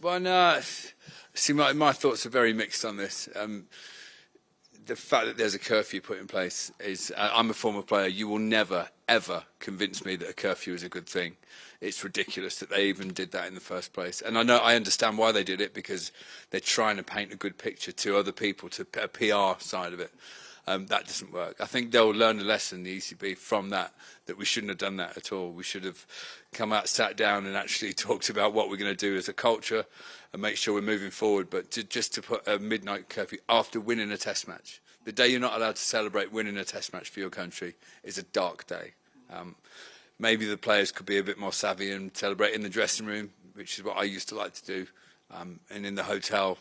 Well, no. See, my thoughts are very mixed on this. The fact that there's a curfew put in place is, I'm a former player, you will never, ever convince me that a curfew is a good thing. It's ridiculous that they even did that in the first place. And I understand why they did it, because they're trying to paint a good picture to other people, to a PR side of it. That doesn't work. I think they'll learn a lesson, the ECB, from that we shouldn't have done that at all. We should have come out, sat down and actually talked about what we're going to do as a culture and make sure we're moving forward. But just to put a midnight curfew after winning a test match, the day you're not allowed to celebrate winning a test match for your country is a dark day. Maybe the players could be a bit more savvy and celebrate in the dressing room, which is what I used to like to do. And in the hotel,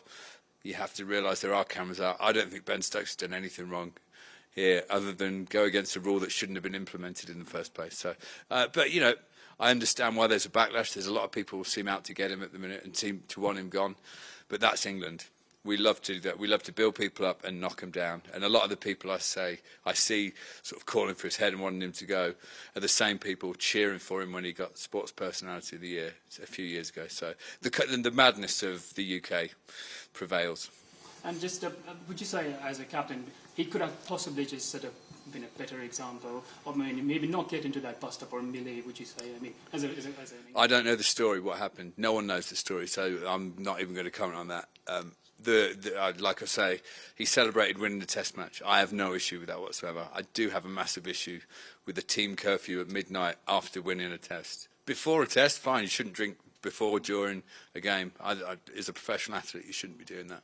you have to realise there are cameras out. I don't think Ben Stokes has done anything wrong here other than go against a rule that shouldn't have been implemented in the first place. So, but, you know, I understand why there's a backlash. There's a lot of people who seem out to get him at the minute and seem to want him gone. But that's England. We love to do that. We love to build people up and knock them down. And a lot of the people I see sort of calling for his head and wanting him to go are the same people cheering for him when he got Sports Personality of the Year a few years ago. So the madness of the UK prevails. And just, would you say, as a captain, he could have possibly just sort of been a better example, or maybe not get into that bust-up or melee, would you say? I mean, I don't know the story, what happened. No one knows the story, so I'm not even going to comment on that. Like I say, he celebrated winning the test match. I have no issue with that whatsoever. I do have a massive issue with the team curfew at midnight after winning a test. Before a test, fine, you shouldn't drink before or during a game. As a professional athlete, you shouldn't be doing that.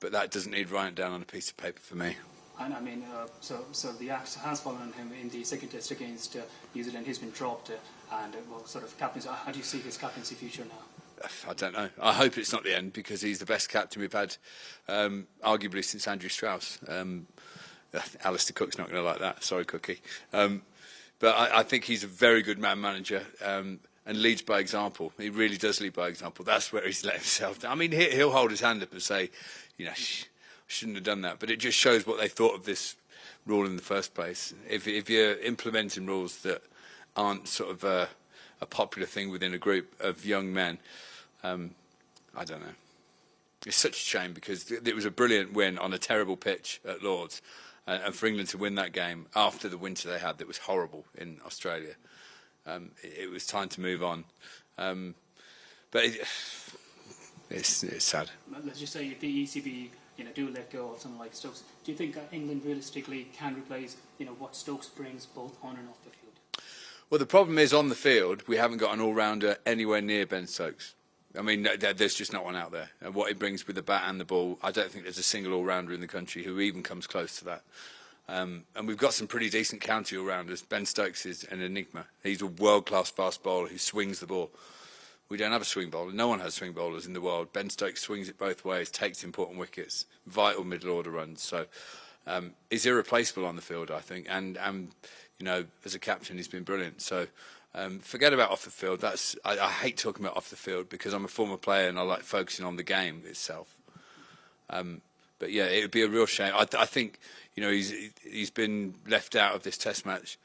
But that doesn't need writing down on a piece of paper for me. And I mean, so the axe has fallen on him in the second test against New Zealand. He's been dropped, and well, sort of captaincy. How do you see his captaincy future now? I don't know. I hope it's not the end, because he's the best captain we've had, arguably since Andrew Strauss. Alistair Cook's not going to like that. Sorry, Cookie. But I think he's a very good man manager. And leads by example. He really does lead by example. That's where he's let himself down. I mean, he'll hold his hand up and say, you know, shouldn't have done that. But it just shows what they thought of this rule in the first place. If you're implementing rules that aren't sort of a popular thing within a group of young men, I don't know. It's such a shame, because it was a brilliant win on a terrible pitch at Lord's. And for England to win that game after the winter they had that was horrible in Australia. It was time to move on, but it's sad. Let's just say if the ECB, do let go of someone like Stokes, do you think England realistically can replace, what Stokes brings both on and off the field? Well, the problem is on the field we haven't got an all-rounder anywhere near Ben Stokes. I mean, there's just not one out there. And what he brings with the bat and the ball, I don't think there's a single all-rounder in the country who even comes close to that. And we've got some pretty decent county all-rounders. Ben Stokes is an enigma. He's a world-class fast bowler who swings the ball. We don't have a swing bowler. No one has swing bowlers in the world. Ben Stokes swings it both ways, takes important wickets, vital middle-order runs. So he's irreplaceable on the field, I think. And as a captain, he's been brilliant. So forget about off the field. I hate talking about off the field, because I'm a former player and I like focusing on the game itself. But yeah, it would be a real shame. I think, he's been left out of this test match.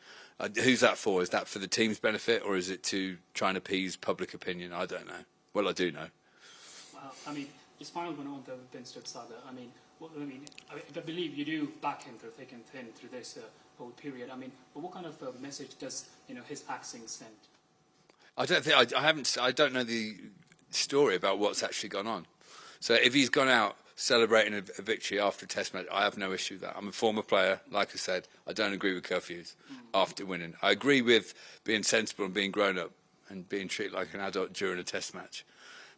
Who's that for? Is that for the team's benefit, or is it to try and appease public opinion? I don't know. Well, I do know. Well, I mean, just final one on the Ben Stokes saga. I believe you do back him through thick and thin through this whole period. I mean, but what kind of message does his axing send? I don't know the story about what's actually gone on. So if he's gone out celebrating a victory after a test match, I have no issue with that. I'm a former player, like I said. I don't agree with curfews after winning. I agree with being sensible and being grown up and being treated like an adult during a test match.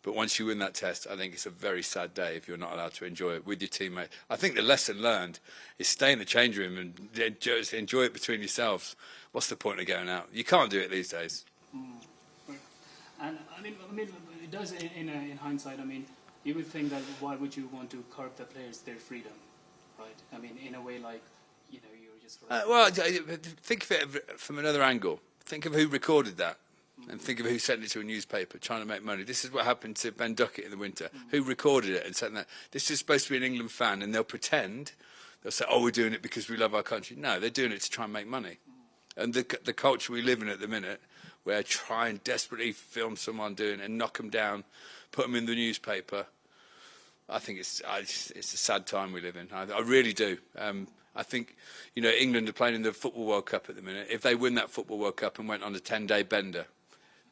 But once you win that test, I think it's a very sad day if you're not allowed to enjoy it with your teammate. I think the lesson learned is stay in the change room and enjoy it between yourselves. What's the point of going out? You can't do it these days. And I mean, it does in hindsight. I mean, you would think that why would you want to curb the players their freedom, right? I mean, in a way like, you're just... Well, think of it from another angle. Think of who recorded that, and think of who sent it to a newspaper trying to make money. This is what happened to Ben Duckett in the winter. Who recorded it and sent that? This is supposed to be an England fan, and they'll pretend, they'll say, oh, we're doing it because we love our country. No, they're doing it to try and make money. And the culture we live in at the minute, where try and desperately film someone doing it and knock them down put them in the newspaper. I think it's a sad time we live in. I really do. I think, you know, England are playing in the Football World Cup at the minute. If they win that Football World Cup and went on a 10-day bender,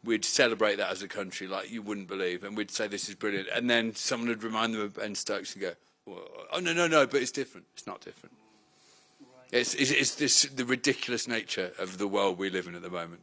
we'd celebrate that as a country like you wouldn't believe, and we'd say this is brilliant. And then someone would remind them of Ben Stokes and go, well, oh, no, but it's different. It's not different. Right. It's the ridiculous nature of the world we live in at the moment.